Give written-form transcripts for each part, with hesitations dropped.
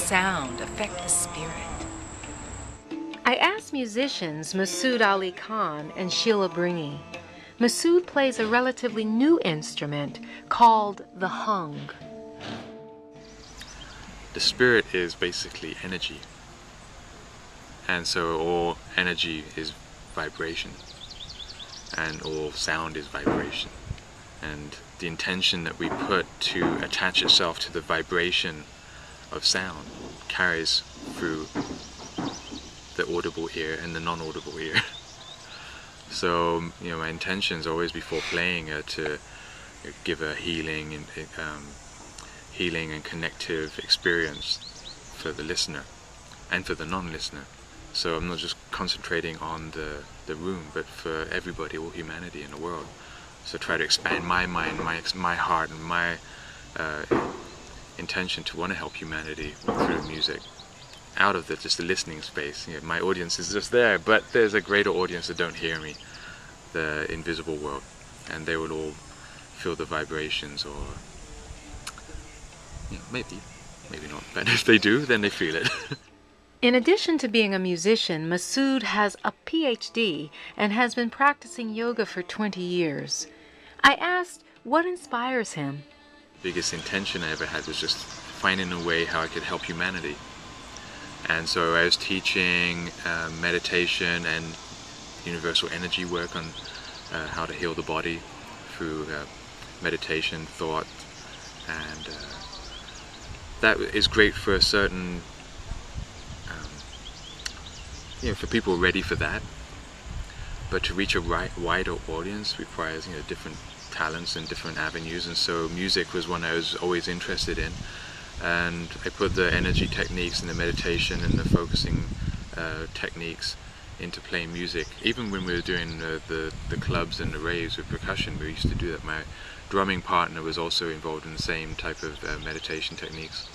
sound affect the spirit? I asked musicians Masood Ali Khan and Sheila Bringy. Masood plays a relatively new instrument called the hung. The spirit is basically energy, and so all energy is vibration, and all sound is vibration, and the intention that we put to attach itself to the vibration of sound carries through the audible ear and the non-audible ear. So, you know, my intentions always before playing are to give a healing and connective experience for the listener and for the non-listener. So I'm not just concentrating on the room, but for everybody, all humanity in the world. So try to expand my mind, my heart, and my intention to want to help humanity through music, out of just the listening space. You know, my audience is just there, but there's a greater audience that don't hear me, the invisible world, and they will all feel the vibrations, or you know, maybe not, but if they do, then they feel it. In addition to being a musician, Masood has a PhD and has been practicing yoga for 20 years. I asked what inspires him. The biggest intention I ever had was just finding a way how I could help humanity. And so I was teaching meditation and universal energy work on how to heal the body through meditation, thought, and that is great for a certain, you know, for people ready for that. But to reach a wider audience requires, you know, different talents and different avenues, and so music was one I was always interested in. And I put the energy techniques and the meditation and the focusing techniques into playing music. Even when we were doing the clubs and the raves with percussion, we used to do that. My drumming partner was also involved in the same type of meditation techniques.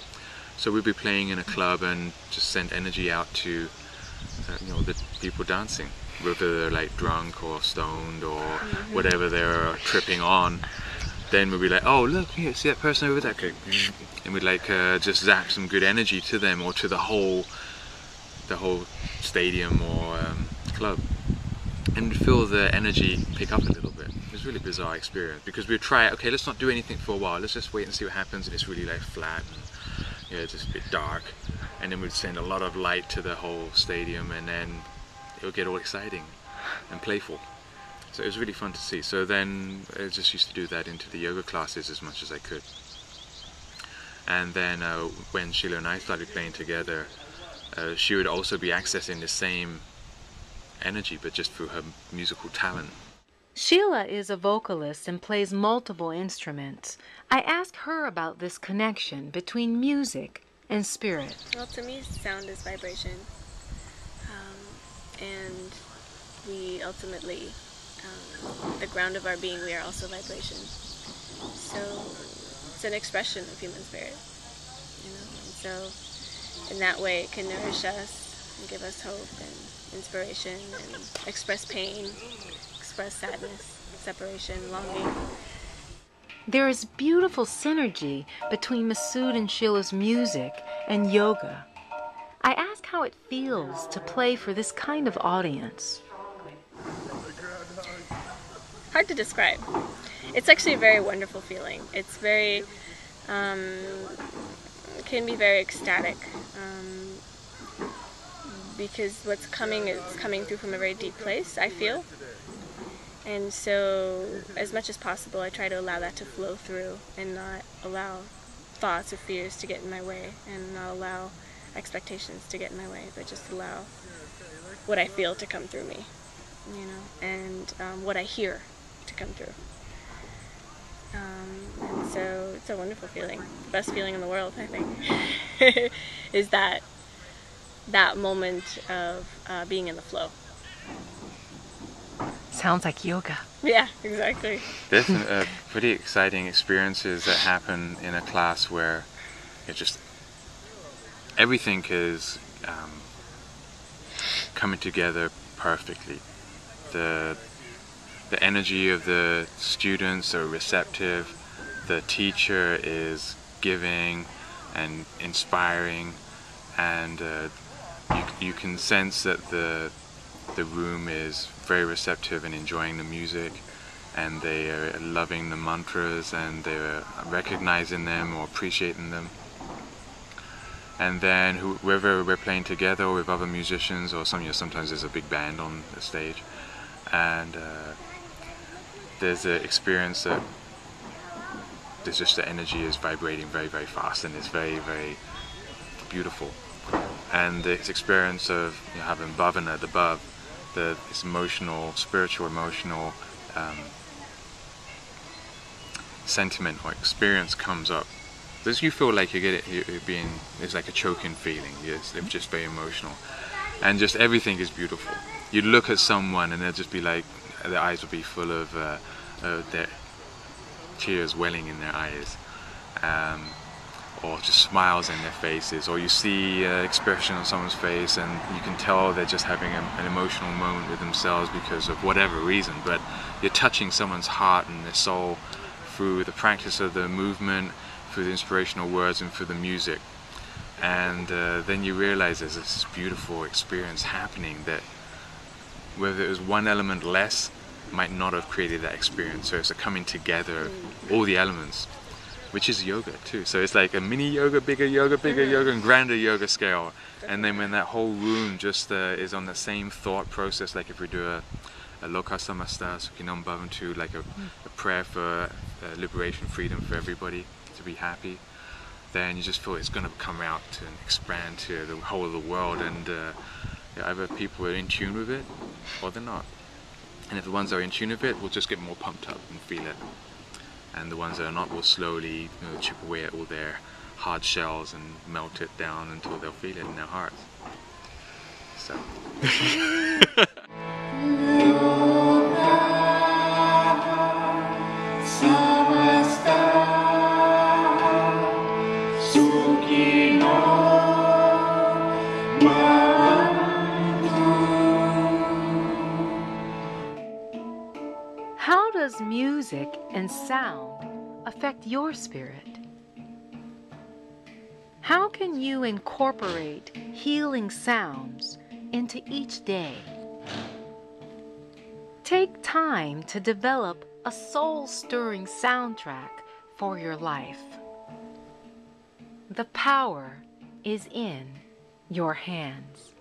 So we'd be playing in a club and just send energy out to you know, the people dancing, whether they're like drunk or stoned or whatever they're tripping on. Then we'd be like, oh look, here, see that person over there? Okay. And we'd like just zap some good energy to them, or to the whole stadium or club, and feel the energy pick up a little bit. It was a really bizarre experience, because we'd try it, okay, let's not do anything for a while, let's just wait and see what happens, and it's really like flat and, you know, just a bit dark, and then we'd send a lot of light to the whole stadium, and then it would get all exciting and playful. So it was really fun to see. So then I just used to do that into the yoga classes as much as I could. And then when Sheila and I started playing together, she would also be accessing the same energy, but just through her musical talent. Sheila is a vocalist and plays multiple instruments. I asked her about this connection between music and spirit. Well, to me, sound is vibration. And we ultimately, the ground of our being, we are also vibration. So it's an expression of human spirit, you know. And so in that way it can nourish us and give us hope and inspiration, and express pain, express sadness, separation, longing. There is beautiful synergy between Masood and Sheila's music and yoga. I ask how it feels to play for this kind of audience. Hard to describe. It's actually a very wonderful feeling. It's very, it can be very ecstatic, because what's coming is coming through from a very deep place, I feel. And so, as much as possible, I try to allow that to flow through, and not allow thoughts or fears to get in my way, and not allow expectations to get in my way, but just allow what I feel to come through me, you know, and what I hear to come through. And so it's a wonderful feeling. The best feeling in the world, I think, is that moment of being in the flow. Sounds like yoga. Yeah, exactly. There's some pretty exciting experiences that happen in a class where it just, everything is coming together perfectly. The energy of the students are receptive, the teacher is giving and inspiring, and you can sense that the room is very receptive and enjoying the music, and they are loving the mantras, and they're recognizing them or appreciating them. And then whoever we're playing together or with other musicians, or sometimes there's a big band on the stage, and there's an experience that there's just the energy is vibrating very, very fast, and it's very, very beautiful. And this experience of having bhavana, this emotional, spiritual, emotional sentiment or experience comes up. Because you feel like it's like a choking feeling. Yes, it's just very emotional, and just everything is beautiful. You look at someone and they'll just be like, their eyes will be full of their tears welling in their eyes, or just smiles in their faces, or you see expression on someone's face and you can tell they're just having an emotional moment with themselves because of whatever reason, but you're touching someone's heart and their soul through the practice of the movement, through the inspirational words, and through the music. And then you realize there's this beautiful experience happening that whether it was one element less might not have created that experience. So it's a coming together of all the elements, which is yoga too. So it's like a mini yoga, bigger yoga, and grander yoga scale. And then when that whole room just is on the same thought process, like if we do a Loka Samasta Sukhinam Bhavantu, like a prayer for liberation, freedom for everybody to be happy, then you just feel it's going to come out and expand to the whole of the world, and either people are in tune with it or they're not. And if the ones that are in tune with it will just get more pumped up and feel it, and the ones that are not will slowly chip away at all their hard shells and melt it down until they'll feel it in their hearts. So How does music and sound affect your spirit? How can you incorporate healing sounds into each day? Take time to develop a soul-stirring soundtrack for your life. The power is in your hands.